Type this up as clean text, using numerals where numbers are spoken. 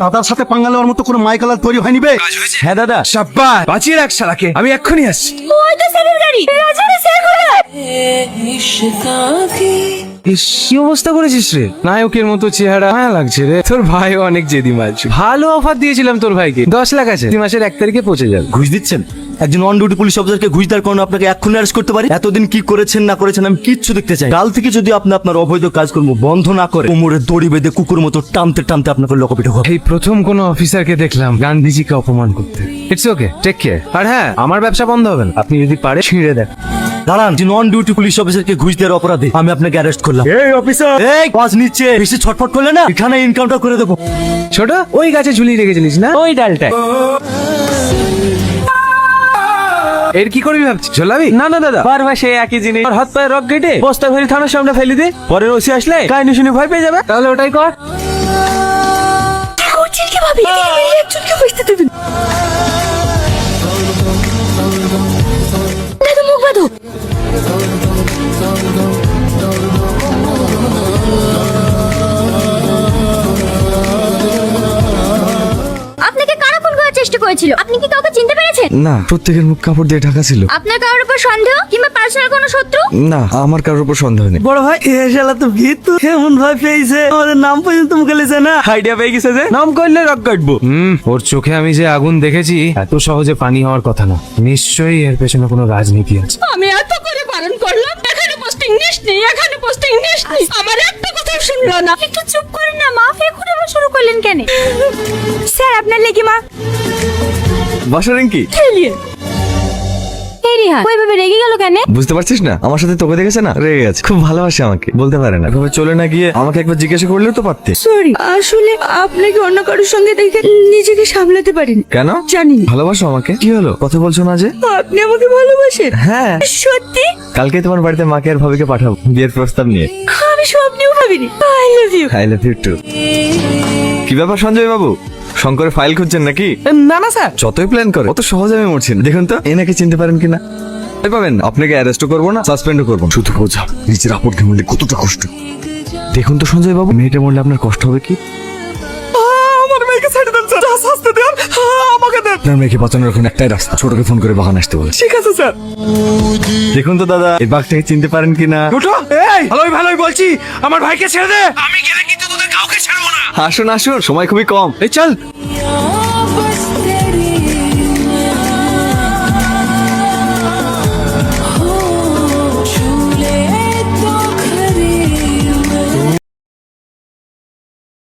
দাদার সাথে পাঙ্গা নেওয়ার মতো কোনো মাইকালার তৈরি হয়নি বে। হ্যাঁ দাদা, সাব্বাস, বাঁচিয়ে রাখ শালাকে, আমি এক্ষুনি আসছি। ওই তো স্যারের গাড়ি, রাজুরে স্যার কোথায়? ইস, কি অবস্থা করেছিস রে? নায়কের মতো চেহারা, মায়া লাগছে রে। তোর ভাইও অনেক জেদি মাছ। ভালো অফার দিয়েছিলাম তোর ভাইকে, 10 লাখ আছে, 3 মাসের 1 তারিখে পৌঁছে যাবে। ঘুষ দিচ্ছেন? একজন অন ডিউটি পুলিশ অফিসারকে ঘুষ দেওয়ার কারণে আপনাকে এক্ষুনি অ্যারেস্ট করতে পারি? এতদিন কি করেছেন না করেছেন আমি কিচ্ছু দেখতে চাই। কাল থেকে যদি আপনি আপনার অবৈধ কাজকর্ম বন্ধ না করে কোমরে দড়ি বেঁধে কুকুর মতো টানতে টানতে আপনাকে লকপিটে হবে। এই প্রথম কোন অফিসারকে দেখলাম গান্ধীজিকে অপমান করতে। It's okay, take care. আর হ্যাঁ, আমার ব্যবসা বন্ধ হবে না, আপনি যদি পারে ছিঁড়ে দেন। দাঁড়ান, যিনি অন ডিউটি পুলিশ অফিসারকে ঘুষ দেওয়ার অপরাধে আমি আপনাকে অ্যারেস্ট করলাম। এই অফিসার, এই কাজ নিচ্ছে, বেশি ছটফট করলে না এখানে এনকাউন্টার করে দেবো। ছোট, ওই গাছে ঝুলিয়ে রেখেছিলিস না, ওই ডালটায়। এর কি করবি ভাবছিস? ঝোলাবি? না না দাদা, বারবার সেই একই জিনিস। হাত পায়ে রক কেটে বস্তা ভরে থানার সামনে ফেলে দে, পরে ওসি আসলে কাহিনী শুনে ভয় পেয়ে যাবে। তাহলে ওটাই কর। করছেন কি ভাবি? একজনকে বসতে দেবেন। দাদা মুখ বাঁধো। আপনাকে কারা ফোন করার চেষ্টা করেছিল? আপনি কি কাউকে চিনতে পেরেছেন? না, প্রত্যেকের মুখ কাপড় দিয়ে ঢাকা ছিল। আপনার কারোর উপর সন্দেহ কিংবা পার্সোনাল কোনো শত্রু? না, আমার কারোর উপর সন্দেহ নেই। বড় ভাই, এ শালা তো ভীতু, এমন ভয় পেয়েছে আমাদের নাম পর্যন্ত মুখে লেছে না। আইডিয়া পেয়ে গেছে যে নাম করলে রক কাটবো। ওর চোখে আমি যে আগুন দেখেছি, এত সহজে পানি হওয়ার কথা না। নিশ্চয়ই এর পেছনে কোনো রাজনীতি আছে। আমি এত করে বারণ করলাম, এখানে পোস্টিং নেই, এখানে পোস্টিং নেই, আমার একটা কথা শুনলো না। একটু চুপ করুন না মা, এখন আবার শুরু করলেন কেন? স্যার আপনার লেগে মা বাসারেন কি? খেলিয়ে এই রিহান ওইভাবে রেগে গেল কেন? বুঝতে পারছিস না? আমার সাথে তোকে দেখেছে না, রেগে গেছে। খুব ভালোবাসে আমাকে, বলতে পারে না। এভাবে চলে না গিয়ে আমাকে একবার জিজ্ঞাসা করলেও তো পারতে। সরি, আসলে আপনাকে অন্য কারোর সঙ্গে দেখে নিজেকে সামলাতে পারিনি। কেন? জানি না। ভালোবাসো আমাকে? কি হলো, কথা বলছো না যে? আপনি আমাকে ভালোবাসেন? হ্যাঁ, সত্যি? কালকে তোমার বাড়িতে মাকে আর ভাবিকে পাঠাবো বিয়ের প্রস্তাব নিয়ে। আমি স্বপ্নেও ভাবিনি। I love you. I love you too. কি ব্যাপার সঞ্জয় বাবু, শঙ্করের ফাইল খুঁজছেন নাকি? না না স্যার। যতই প্ল্যান করে অত সহজে আমি মরছি না। দেখুন তো এনাকে চিনতে পারেন কিনা। পাবেন না, আপনাকে অ্যারেস্টও করবো না, সাসপেন্ডও করবো না। শুধু বোঝা নিজের আপনকে মরলে কতটা কষ্ট। দেখুন তো সঞ্জয় বাবু, মেয়েটা মরলে আপনার কষ্ট হবে কি? আমার মেয়েকে ছেড়ে দেন স্যার, শাস্তি দেন আমাকে দেন। আপনার মেয়েকে বাঁচানোর এখন একটাই রাস্তা, ছোটকে ফোন করে বাগান আসতে বলে। ঠিক আছে স্যার। দেখুন তো দাদা, এই বাঘটাকে চিনতে পারেন কিনা। ছোটো, এই ভালোই ভালোই বলছি, আমার ভাইকে ছেড়ে দে। আমি গেলে কিন্তু তোদের কাউকে ছাড়বো না। আসুন আসুন, সময় খুবই কম। এই চল।